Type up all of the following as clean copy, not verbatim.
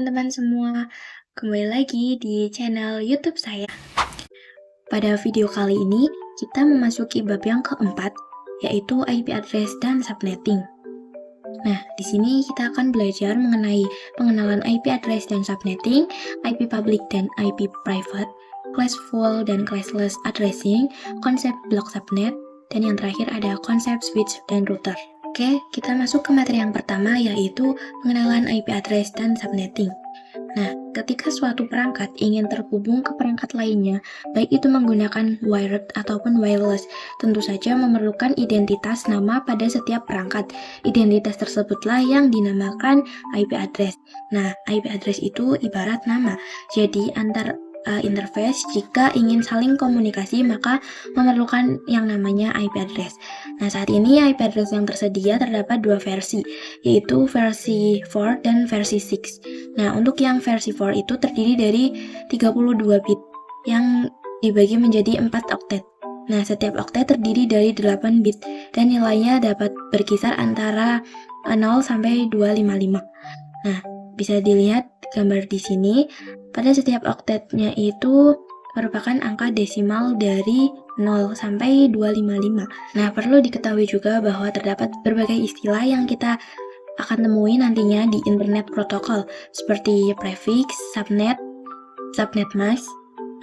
teman-teman semua, kembali lagi di channel YouTube saya. Pada video kali ini, kita memasuki bab yang keempat, yaitu IP address dan subnetting. Nah, di sini kita akan belajar mengenai pengenalan IP address dan subnetting, IP public dan IP private, classful dan classless addressing, konsep block subnet, dan yang terakhir ada konsep switch dan router. Oke, kita masuk ke materi yang pertama, yaitu pengenalan IP address dan subnetting. Nah, ketika suatu perangkat ingin terhubung ke perangkat lainnya, baik itu menggunakan wired ataupun wireless, tentu saja memerlukan identitas nama pada setiap perangkat. Identitas tersebutlah yang dinamakan IP address. Nah, IP address itu ibarat nama. Jadi, antar interface jika ingin saling komunikasi maka memerlukan yang namanya IP address. Nah, saat ini IP address yang tersedia terdapat dua versi, yaitu versi 4 dan versi 6. Nah, untuk yang versi 4 itu terdiri dari 32 bit yang dibagi menjadi 4 oktet. Nah, setiap oktet terdiri dari 8 bit dan nilainya dapat berkisar antara 0 sampai 255. Nah, bisa dilihat gambar di sini. Pada setiap oktetnya itu merupakan angka desimal dari 0 sampai 255. Nah, perlu diketahui juga bahwa terdapat berbagai istilah yang kita akan temui nantinya di internet protokol, seperti prefix, subnet, subnet mask,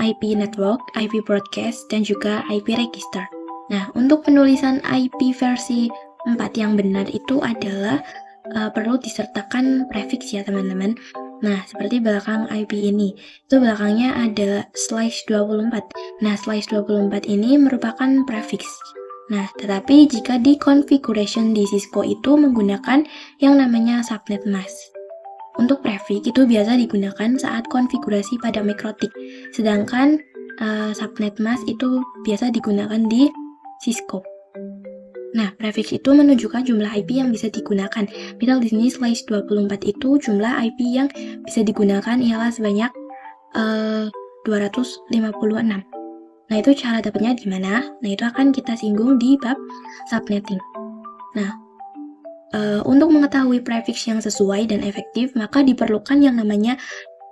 IP network, IP broadcast, dan juga IP register. Nah, untuk penulisan IP versi 4 yang benar itu adalah perlu disertakan prefix ya teman-teman. Nah, seperti belakang IP ini, itu belakangnya ada /24. Nah, /24 ini merupakan prefix. Nah, tetapi jika di configuration di Cisco itu menggunakan yang namanya subnet mask. Untuk prefix itu biasa digunakan saat konfigurasi pada MikroTik, sedangkan subnet mask itu biasa digunakan di Cisco. Nah, prefix itu menunjukkan jumlah IP yang bisa digunakan. Misal di sini /24 itu jumlah IP yang bisa digunakan ialah sebanyak 256. Nah, itu cara dapatnya gimana? Nah, itu akan kita singgung di bab subnetting. Nah, untuk mengetahui prefix yang sesuai dan efektif, maka diperlukan yang namanya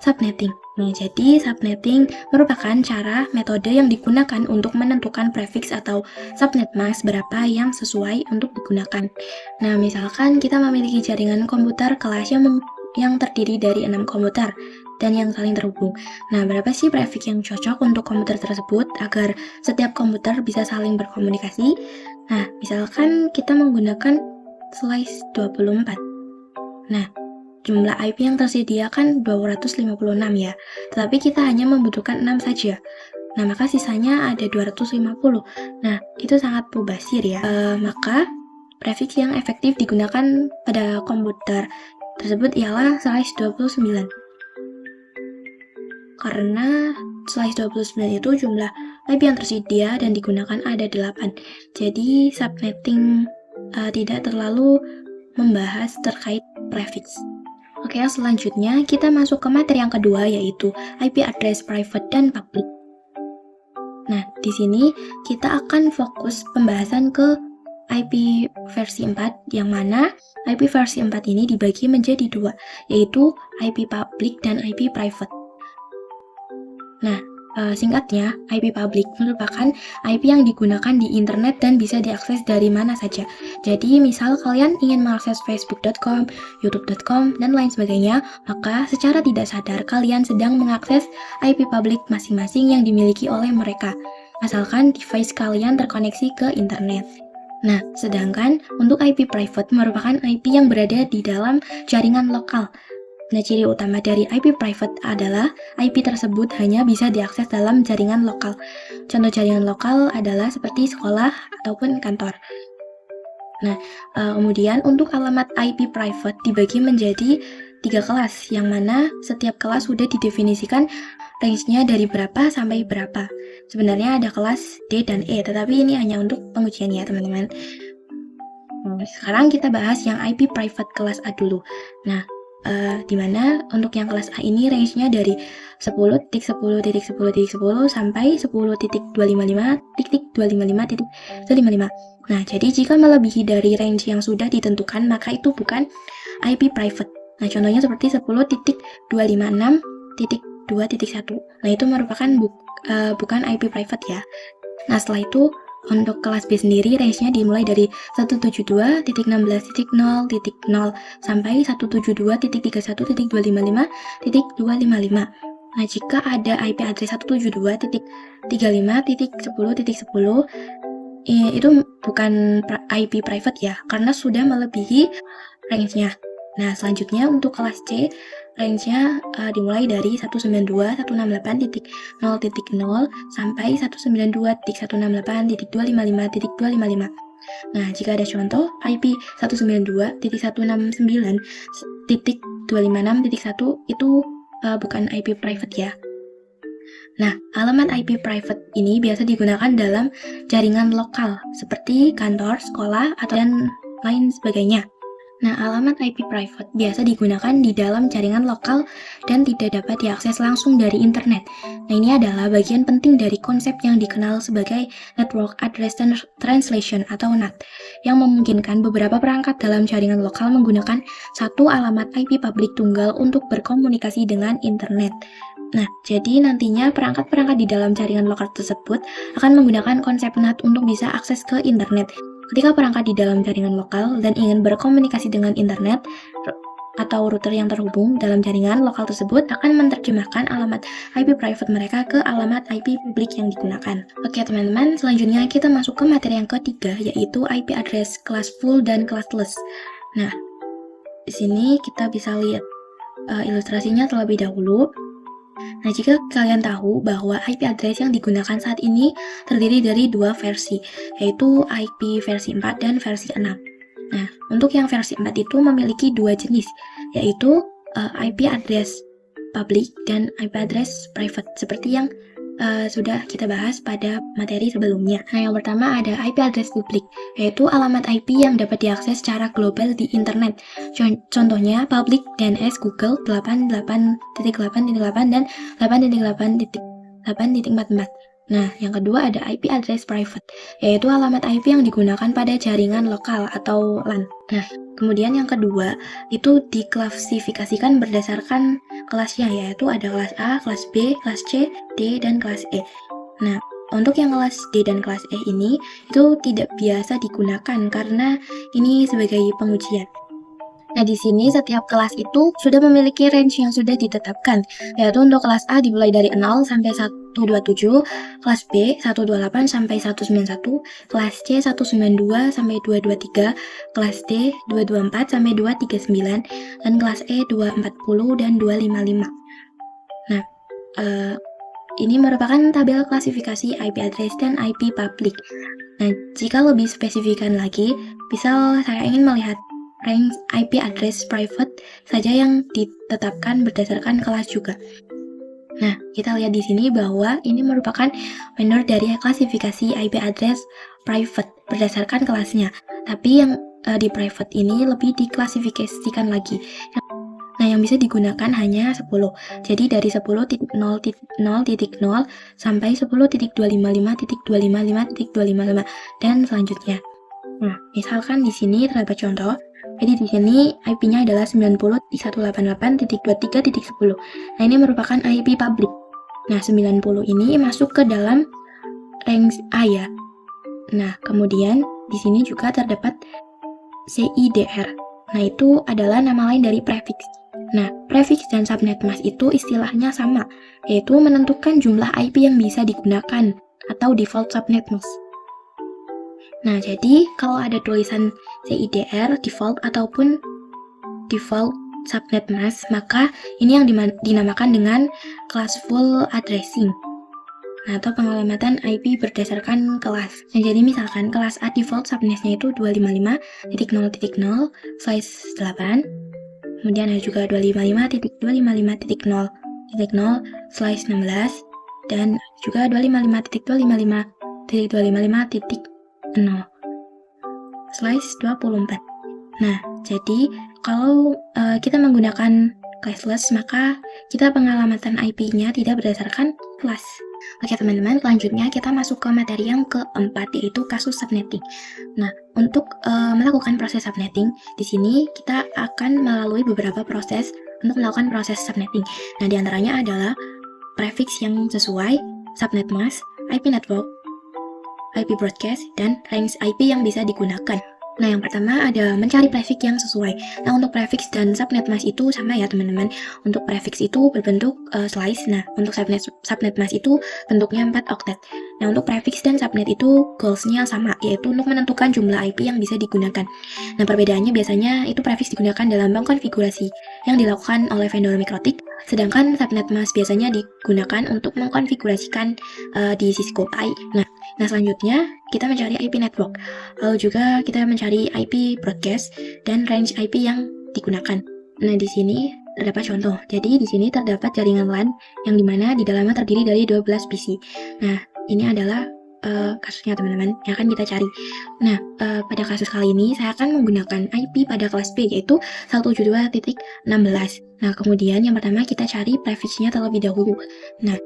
subnetting. Nah, jadi subnetting merupakan cara metode yang digunakan untuk menentukan prefix atau subnet mask berapa yang sesuai untuk digunakan. Nah, misalkan kita memiliki jaringan komputer kelas yang terdiri dari 6 komputer dan yang saling terhubung. Nah, berapa sih prefix yang cocok untuk komputer tersebut agar setiap komputer bisa saling berkomunikasi? Nah, misalkan kita menggunakan /24. Nah, jumlah IP yang tersedia kan 256 ya, tetapi kita hanya membutuhkan 6 saja. Nah, maka sisanya ada 250. Nah, itu sangat mubazir ya. Maka prefix yang efektif digunakan pada komputer tersebut ialah /29. Karena /29 itu jumlah IP yang tersedia dan digunakan ada 8. Jadi subnetting tidak terlalu membahas terkait prefix. Oke, selanjutnya kita masuk ke materi yang kedua, yaitu IP address private dan public. Nah, di sini kita akan fokus pembahasan ke IP versi 4, yang mana IP versi 4 ini dibagi menjadi dua, yaitu IP public dan IP private. Nah, singkatnya, IP public merupakan IP yang digunakan di internet dan bisa diakses dari mana saja. Jadi, misal kalian ingin mengakses facebook.com, youtube.com, dan lain sebagainya, maka secara tidak sadar kalian sedang mengakses IP public masing-masing yang dimiliki oleh mereka, asalkan device kalian terkoneksi ke internet. Nah, sedangkan untuk IP private merupakan IP yang berada di dalam jaringan lokal. Nah, ciri utama dari IP private adalah IP tersebut hanya bisa diakses dalam jaringan lokal. Contoh jaringan lokal adalah seperti sekolah ataupun kantor. Nah, kemudian untuk alamat IP private dibagi menjadi 3 kelas, yang mana setiap kelas sudah didefinisikan range-nya dari berapa sampai berapa. Sebenarnya ada kelas D dan E, tetapi ini hanya untuk pengujian ya teman-teman. Sekarang kita bahas yang IP private kelas A dulu. Nah, dimana untuk yang kelas A ini range-nya dari 10.10.10.10 sampai 10.255.255.155. Nah, jadi jika melebihi dari range yang sudah ditentukan, maka itu bukan IP private. Nah, contohnya seperti 10.256.2.1. Nah, itu merupakan bukan IP private ya. Nah, setelah itu untuk kelas B sendiri range-nya dimulai dari 172.16.0.0 sampai 172.31.255.255. Nah, jika ada IP address 172.35.10.10 itu bukan IP private ya, karena sudah melebihi range-nya. Nah, selanjutnya untuk kelas C, range-nya dimulai dari 192.168.0.0 sampai 192.168.255.255. Nah, jika ada contoh IP 192.169.256.1 itu bukan IP private ya. Nah, alamat IP private ini biasa digunakan dalam jaringan lokal seperti kantor, sekolah, atau dan lain sebagainya. Nah, alamat IP private biasa digunakan di dalam jaringan lokal dan tidak dapat diakses langsung dari internet. Nah, ini adalah bagian penting dari konsep yang dikenal sebagai Network Address Translation atau NAT, yang memungkinkan beberapa perangkat dalam jaringan lokal menggunakan satu alamat IP publik tunggal untuk berkomunikasi dengan internet. Nah, jadi nantinya perangkat-perangkat di dalam jaringan lokal tersebut akan menggunakan konsep NAT untuk bisa akses ke internet. Ketika perangkat di dalam jaringan lokal dan ingin berkomunikasi dengan internet atau router yang terhubung dalam jaringan lokal tersebut akan menerjemahkan alamat IP private mereka ke alamat IP publik yang digunakan. Oke teman-teman, selanjutnya kita masuk ke materi yang ketiga, yaitu IP address kelas full dan classless. Nah, di sini kita bisa lihat ilustrasinya terlebih dahulu. Nah, jika kalian tahu bahwa IP address yang digunakan saat ini terdiri dari dua versi, yaitu IP versi 4 dan versi 6. Nah, untuk yang versi 4 itu memiliki dua jenis, yaitu IP address public dan IP address private, seperti yang sudah kita bahas pada materi sebelumnya. Nah, yang pertama ada IP address public, yaitu alamat IP yang dapat diakses secara global di internet. Contohnya public DNS Google 88.8.8 dan 8.8.8.44. Nah, yang kedua ada IP address private, yaitu alamat IP yang digunakan pada jaringan lokal atau LAN. Nah, kemudian yang kedua itu diklasifikasikan berdasarkan kelasnya, yaitu ada kelas A, kelas B, kelas C, D, dan kelas E. Nah, untuk yang kelas D dan kelas E ini itu tidak biasa digunakan karena ini sebagai pengujian. Nah, di sini setiap kelas itu sudah memiliki range yang sudah ditetapkan, yaitu untuk kelas A dimulai dari 0 sampai 127, kelas B 128 sampai 191, kelas C 192 sampai 223, kelas D 224 sampai 239, dan kelas E 240 dan 255. Nah, ini merupakan tabel klasifikasi IP address dan IP public. Nah, jika lebih spesifikan lagi, misal saya ingin melihat range IP address private saja yang ditetapkan berdasarkan kelas juga. Nah, kita lihat di sini bahwa ini merupakan vendor dari klasifikasi IP address private berdasarkan kelasnya. Tapi yang di private ini lebih diklasifikasikan lagi. Nah, yang bisa digunakan hanya 10. Jadi dari 10.0.0 sampai 10.255.255.255 dan selanjutnya. Nah, misalkan di sini terdapat contoh. Jadi di sini IP-nya adalah 90.188.23.10. Nah, ini merupakan IP public. Nah, 90 ini masuk ke dalam range A ya. Nah, kemudian di sini juga terdapat CIDR. Nah, itu adalah nama lain dari prefix. Nah, prefix dan subnet mask itu istilahnya sama, yaitu menentukan jumlah IP yang bisa digunakan atau default subnet mask. Nah, jadi kalau ada tulisan CIDR, default, ataupun default subnet mask, maka ini yang dinamakan dengan classful addressing, atau pengalamatan IP berdasarkan kelas. Nah, jadi misalkan kelas A default subnetnya itu 255.0.0/8, kemudian ada juga 255.255.0.0/16, dan juga 255.255.0/24. Nah, jadi kalau kita menggunakan classless, maka kita pengalamatan IP-nya tidak berdasarkan kelas. Oke teman-teman, selanjutnya kita masuk ke materi yang keempat, yaitu kasus subnetting. Nah, untuk melakukan proses subnetting, di sini kita akan melalui beberapa proses untuk melakukan proses subnetting. Nah, diantaranya adalah prefix yang sesuai, subnet mask, IP network, IP broadcast, dan range IP yang bisa digunakan. Nah, yang pertama ada mencari prefix yang sesuai. Nah, untuk prefix dan subnet mask itu sama ya teman-teman. Untuk prefix itu berbentuk slice. Nah, untuk subnet mask itu bentuknya 4 oktet. Nah, untuk prefix dan subnet itu goals-nya sama, yaitu untuk menentukan jumlah IP yang bisa digunakan. Nah, perbedaannya biasanya itu prefix digunakan dalam mengkonfigurasi yang dilakukan oleh vendor mikrotik, sedangkan subnet mask biasanya digunakan untuk mengkonfigurasikan di sisi UI. Nah, selanjutnya kita mencari IP network. Lalu juga kita mencari IP broadcast dan range IP yang digunakan. Nah, di sini terdapat contoh. Jadi di sini terdapat jaringan LAN yang dimana di dalamnya terdiri dari 12 PC. Nah, ini adalah kasusnya teman-teman yang akan kita cari. Nah, pada kasus kali ini saya akan menggunakan IP pada kelas B, yaitu 172.16. Nah, kemudian yang pertama kita cari prefixnya terlebih dahulu. Nah,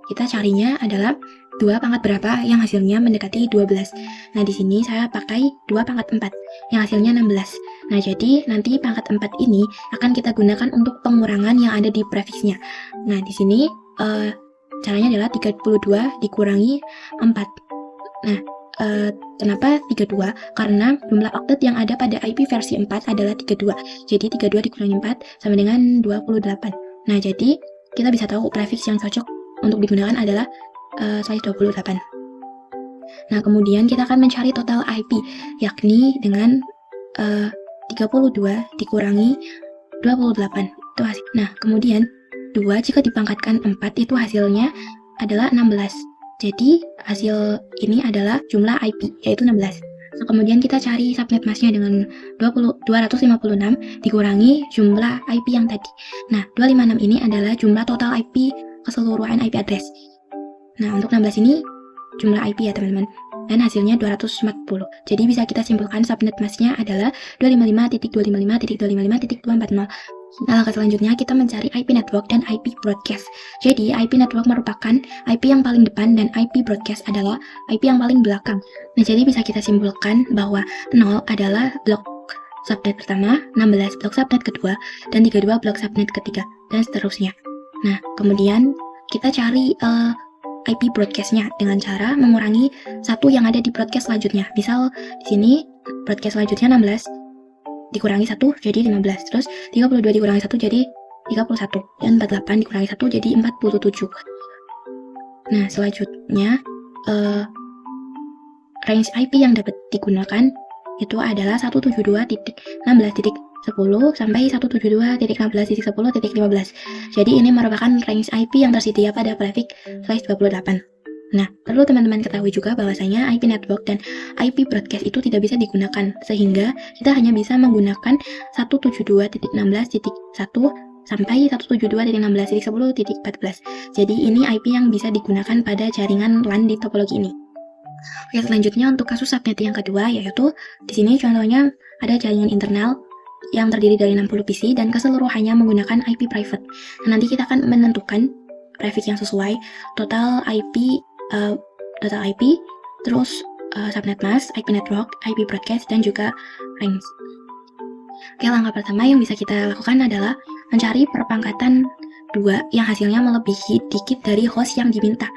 kita carinya adalah 2 pangkat berapa yang hasilnya mendekati 12. Nah, di sini saya pakai 2 pangkat 4 yang hasilnya 16. Nah, jadi nanti pangkat 4 ini akan kita gunakan untuk pengurangan yang ada di prefixnya. Nah, di sini caranya adalah 32 dikurangi 4. Nah, kenapa 32? Karena jumlah oktet yang ada pada IP versi 4 adalah 32. Jadi 32 dikurangi 4 sama dengan 28. Nah, jadi kita bisa tahu prefix yang cocok untuk digunakan adalah size 28. Nah, kemudian kita akan mencari total IP, yakni dengan 32 dikurangi 28 itu hasil. Nah, kemudian 2 jika dipangkatkan 4 itu hasilnya adalah 16. Jadi hasil ini adalah jumlah IP, yaitu 16. Nah, kemudian kita cari subnet masknya dengan 256 dikurangi jumlah IP yang tadi. Nah, 256 ini adalah jumlah total IP keseluruhan IP address. Nah, untuk 16 ini jumlah IP ya teman-teman, dan hasilnya 240. Jadi bisa kita simpulkan subnet masknya adalah 255.255.255.240. Nah, langkah selanjutnya kita mencari IP network dan IP broadcast. Jadi IP network merupakan IP yang paling depan dan IP broadcast adalah IP yang paling belakang. Nah, jadi bisa kita simpulkan bahwa 0 adalah blok subnet pertama, 16 blok subnet kedua, dan 32 blok subnet ketiga, dan seterusnya. Nah, kemudian kita cari IP broadcastnya dengan cara mengurangi satu yang ada di broadcast selanjutnya. Misal di sini broadcast selanjutnya 16 dikurangi 1 jadi 15, terus 32 dikurangi 1 jadi 31, dan 48 dikurangi 1 jadi 47. Nah, selanjutnya range IP yang dapat digunakan itu adalah 172.16.10 sampai 172.16.10.15. Jadi ini merupakan range IP yang tersedia pada prefix size 28. Nah, perlu teman-teman ketahui juga bahwasanya IP network dan IP broadcast itu tidak bisa digunakan, sehingga kita hanya bisa menggunakan 172.16.1 sampai 172.16.10.14. Jadi ini IP yang bisa digunakan pada jaringan LAN di topologi ini. Oke, selanjutnya untuk kasus subnet yang kedua, yaitu di sini contohnya ada jaringan internal yang terdiri dari 60 PC dan keseluruhannya menggunakan IP private. Nah, nanti kita akan menentukan prefix yang sesuai, total IP, terus subnet mask, IP network, IP broadcast, dan juga range. Oke, langkah pertama yang bisa kita lakukan adalah mencari perpangkatan 2 yang hasilnya melebihi dikit dari host yang diminta.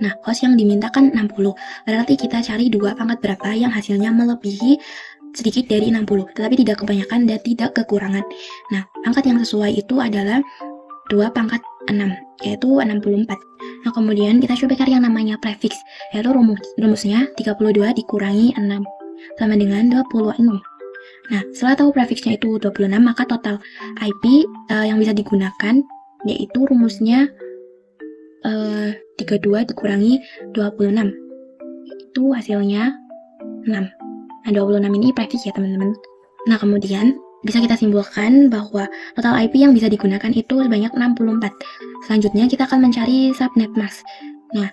Nah, host yang diminta kan 60, berarti kita cari 2 pangkat berapa yang hasilnya melebihi sedikit dari 60, tetapi tidak kebanyakan dan tidak kekurangan. Nah, pangkat yang sesuai itu adalah 2 pangkat 6, yaitu 64. Nah, kemudian kita coba cari yang namanya prefix, yaitu rumusnya 32 dikurangi 6 sama dengan 26. Nah, setelah tahu prefixnya itu 26, maka total IP yang bisa digunakan yaitu rumusnya 32 dikurangi 26, itu hasilnya 6. Nah, 26 ini prefix ya teman-teman. Nah, kemudian bisa kita simpulkan bahwa total IP yang bisa digunakan itu sebanyak 64. Selanjutnya kita akan mencari subnet mask. Nah,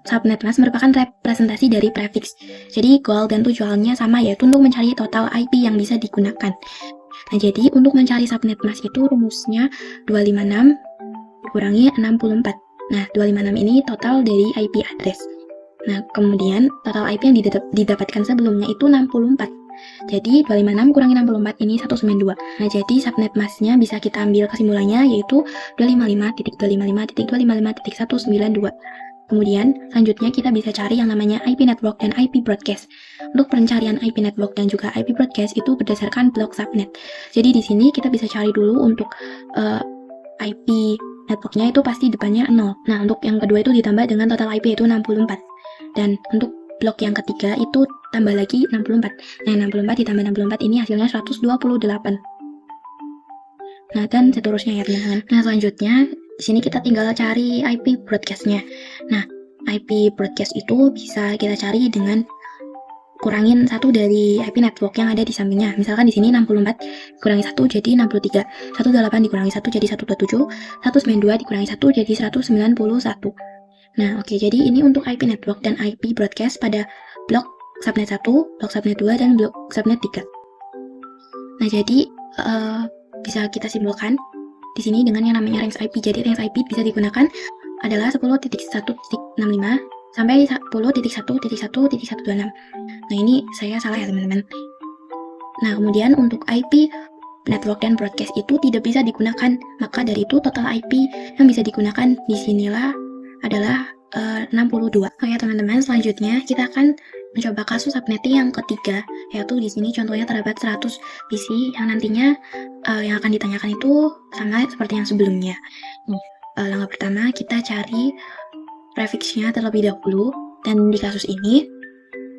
subnet mask merupakan representasi dari prefix. Jadi goal dan tujuannya sama, yaitu untuk mencari total IP yang bisa digunakan. Nah, jadi untuk mencari subnet mask itu rumusnya 256 dikurangi 64 Nah, 256 ini total dari IP address. Nah, kemudian total IP yang didapatkan sebelumnya itu 64. Jadi 256 kurangi 64 ini 192. Nah, jadi subnet masknya bisa kita ambil kesimpulannya yaitu 255.255.255.192. Kemudian selanjutnya kita bisa cari yang namanya IP network dan IP broadcast. Untuk pencarian IP network dan juga IP broadcast itu berdasarkan blok subnet. Jadi di sini kita bisa cari dulu untuk IP networknya itu pasti depannya 0. Nah, untuk yang kedua itu ditambah dengan total IP itu 64. Dan untuk blok yang ketiga itu tambah lagi 64. Nah, 64 ditambah 64 ini hasilnya 128. Nah, dan seterusnya ya teman-teman. Nah, selanjutnya di sini kita tinggal cari IP broadcast-nya. Nah, IP broadcast itu bisa kita cari dengan kurangin satu dari IP network yang ada di sampingnya. Misalkan di sini 64 dikurangi 1 jadi 63. 128 dikurangi 1 jadi 127. 192 dikurangi 1 jadi 191. Nah, oke, jadi ini untuk IP network dan IP broadcast pada blok subnet 1, blok subnet 2, dan blok subnet 3. Nah, jadi bisa kita simpulkan di sini dengan yang namanya range IP. Jadi range IP bisa digunakan adalah 10.1.65 sampai 10.1.1.126. Nah, ini saya salah ya teman-teman. Nah, kemudian untuk IP network dan broadcast itu tidak bisa digunakan. Maka dari itu total IP yang bisa digunakan di sinilah adalah 62. Oke teman-teman, selanjutnya kita akan mencoba kasus subnetting yang ketiga, yaitu di sini contohnya terdapat 100 PC yang nantinya yang akan ditanyakan itu sama seperti yang sebelumnya. Langkah pertama kita cari prefixnya terlebih dahulu, dan di kasus ini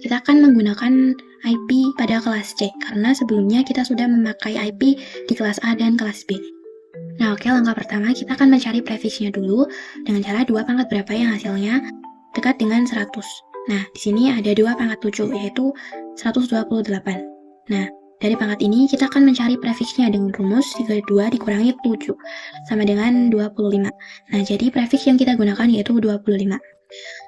kita akan menggunakan IP pada kelas C karena sebelumnya kita sudah memakai IP di kelas A dan kelas B. Nah, oke, langkah pertama kita akan mencari prefixnya dulu dengan cara 2 pangkat berapa yang hasilnya dekat dengan 100. Nah, di sini ada 2 pangkat 7 yaitu 128. Nah, dari pangkat ini kita akan mencari prefixnya dengan rumus 32 dikurangi 7 sama dengan 25. Nah, jadi prefix yang kita gunakan yaitu 25.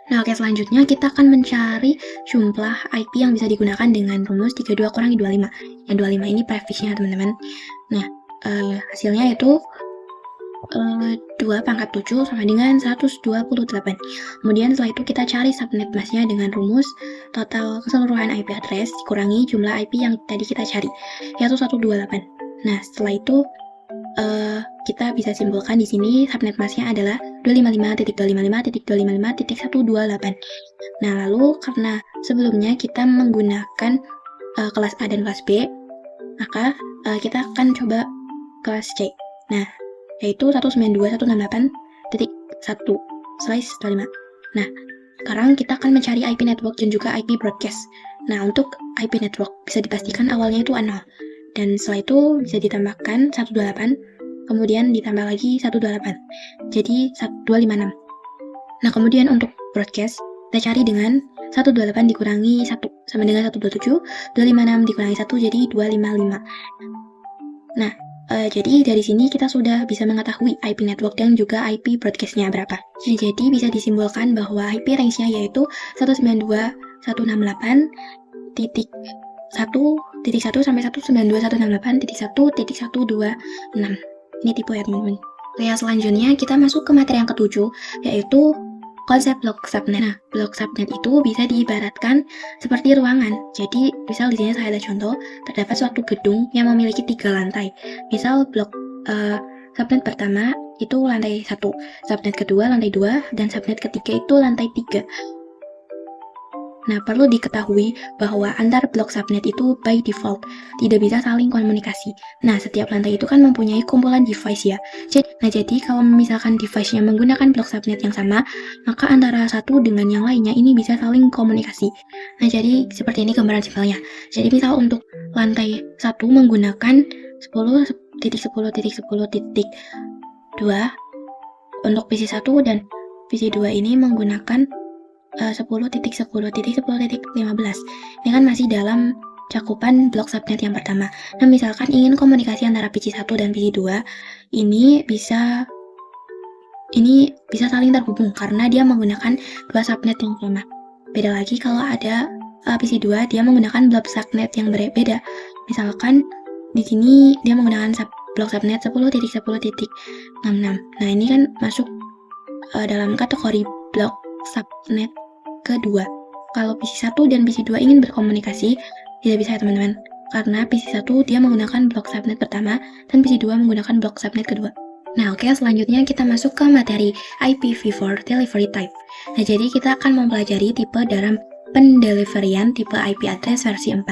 Nah, oke, selanjutnya kita akan mencari jumlah IP yang bisa digunakan dengan rumus 32 kurangi 25. Yang 25 ini prefixnya teman-teman. Nah, hasilnya itu 2 pangkat 7 sama dengan 128. Kemudian setelah itu kita cari subnet masknya dengan rumus total keseluruhan IP address dikurangi jumlah IP yang tadi kita cari, yaitu 128. Nah, setelah itu kita bisa simpulkan di sini subnet masknya adalah 255.255.255.128. Nah, lalu karena sebelumnya kita menggunakan kelas A dan kelas B, maka kita akan coba kelas C. Nah, yaitu 192.168.1/25. Nah, sekarang kita akan mencari IP network dan juga IP broadcast. Nah, untuk IP network bisa dipastikan awalnya itu 0. Dan setelah itu bisa ditambahkan 128, kemudian ditambah lagi 128. Jadi 256. Nah, kemudian untuk broadcast kita cari dengan 128 dikurangi 1 sama dengan 127, 256 dikurangi 1 jadi 255. Nah, jadi dari sini kita sudah bisa mengetahui IP network dan juga IP broadcast-nya berapa. Nah, jadi bisa disimpulkan bahwa IP range-nya yaitu 192.168.1.1 sampai 192.168.1.126. Ini tipe ya teman-teman. Oke, selanjutnya kita masuk ke materi yang ketujuh, yaitu konsep blok subnet. Nah, blok subnet itu bisa diibaratkan seperti ruangan. Jadi, misal di sini saya ada contoh, terdapat suatu gedung yang memiliki 3 lantai. Misal blok subnet pertama itu lantai 1, subnet kedua lantai 2, dan subnet ketiga itu lantai 3. Nah, perlu diketahui bahwa antar blok subnet itu by default tidak bisa saling komunikasi. Nah, setiap lantai itu kan mempunyai kumpulan device ya. Jadi kalau misalkan device-nya menggunakan blok subnet yang sama, maka antara satu dengan yang lainnya ini bisa saling komunikasi. Nah, jadi seperti ini gambaran simpelnya. Jadi misal untuk lantai 1 menggunakan 10.10.10.2 untuk PC1 dan PC2 ini menggunakan 10.10.10.15. Ini kan masih dalam cakupan blok subnet yang pertama. Nah, misalkan ingin komunikasi antara PC1 dan PC2, ini bisa saling terhubung karena dia menggunakan 2 subnet yang sama. Beda lagi kalau ada PC2 dia menggunakan blok subnet yang berbeda. Misalkan di sini dia menggunakan blok subnet 10.10.66. Nah, ini kan masuk dalam kategori blok subnet kedua. Kalau PC1 dan PC2 ingin berkomunikasi, tidak bisa ya teman-teman. Karena PC1 dia menggunakan blok subnet pertama dan PC2 menggunakan blok subnet kedua. Nah, oke, selanjutnya kita masuk ke materi IPv4 delivery type. Nah, jadi kita akan mempelajari tipe dalam pendeliverian tipe IP address versi 4.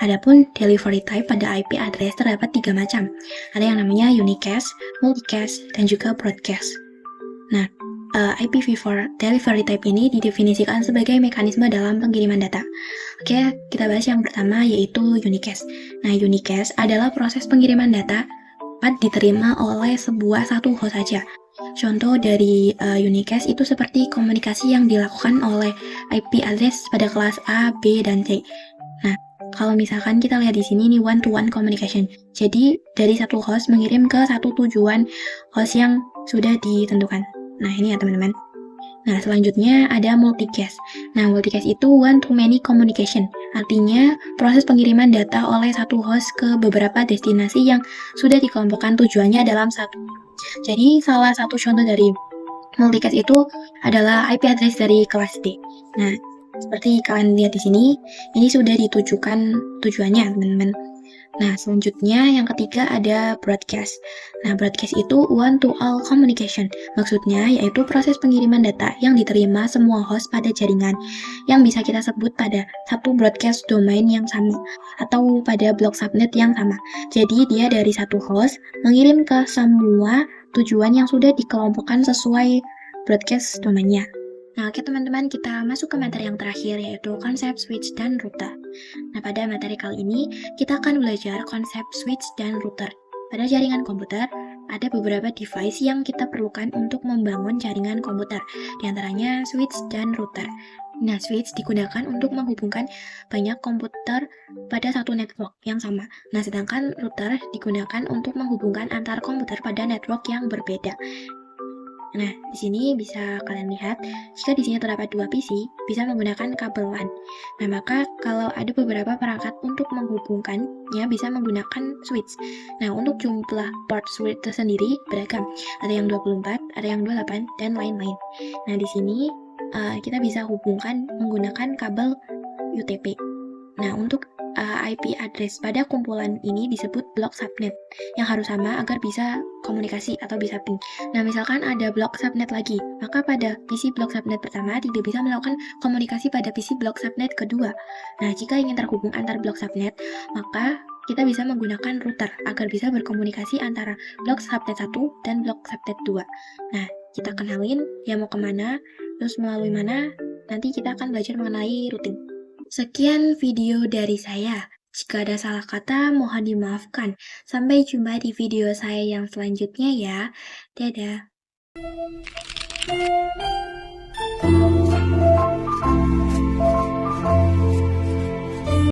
Adapun delivery type pada IP address terdapat 3 macam. Ada yang namanya unicast, multicast, dan juga broadcast. Nah, IPv4 delivery type ini didefinisikan sebagai mekanisme dalam pengiriman data. Oke, kita bahas yang pertama yaitu unicast. Nah, unicast adalah proses pengiriman data dapat diterima oleh satu host saja. Contoh dari unicast itu seperti komunikasi yang dilakukan oleh IP address pada kelas A, B, dan C. Nah, kalau misalkan kita lihat di sini ini one-to-one communication. Jadi dari satu host mengirim ke satu tujuan host yang sudah ditentukan. Nah, ini ya teman-teman. Nah, selanjutnya ada multicast. Nah, multicast itu one-to-many communication. Artinya, proses pengiriman data oleh satu host ke beberapa destinasi yang sudah dikelompokkan tujuannya dalam satu. Jadi, salah satu contoh dari multicast itu adalah IP address dari kelas D. Nah, seperti kalian lihat di sini, ini sudah ditujukan tujuannya, teman-teman. Nah, selanjutnya yang ketiga ada broadcast. Nah, broadcast itu one-to-all communication. Maksudnya yaitu proses pengiriman data yang diterima semua host pada jaringan yang bisa kita sebut pada satu broadcast domain yang sama atau pada blok subnet yang sama. Jadi, dia dari satu host mengirim ke semua tujuan yang sudah dikelompokkan sesuai broadcast domainnya. Nah, oke teman-teman, kita masuk ke materi yang terakhir yaitu konsep switch dan router. Nah, pada materi kali ini kita akan belajar konsep switch dan router. Pada jaringan komputer, ada beberapa device yang kita perlukan untuk membangun jaringan komputer, di antaranya switch dan router. Nah, switch digunakan untuk menghubungkan banyak komputer pada satu network yang sama. Nah, sedangkan router digunakan untuk menghubungkan antar komputer pada network yang berbeda. Nah, di sini bisa kalian lihat, jika di sini terdapat dua PC, bisa menggunakan kabel LAN. Nah, maka kalau ada beberapa perangkat untuk menghubungkannya bisa menggunakan switch. Nah, untuk jumlah port switch tersendiri beragam. Ada yang 24, ada yang 28, dan lain-lain. Nah, di sini kita bisa hubungkan menggunakan kabel UTP. Nah, untuk IP address pada kumpulan ini disebut blok subnet yang harus sama agar bisa komunikasi atau bisa ping. Nah, misalkan ada blok subnet lagi, maka pada PC blok subnet pertama tidak bisa melakukan komunikasi pada PC blok subnet kedua. Nah, jika ingin terhubung antar blok subnet, maka kita bisa menggunakan router agar bisa berkomunikasi antara blok subnet 1 dan blok subnet 2. Nah, kita kenalin dia mau kemana, terus melalui mana, nanti kita akan belajar mengenai routing. Sekian video dari saya. Jika ada salah kata, mohon dimaafkan. Sampai jumpa di video saya yang selanjutnya ya. Dadah.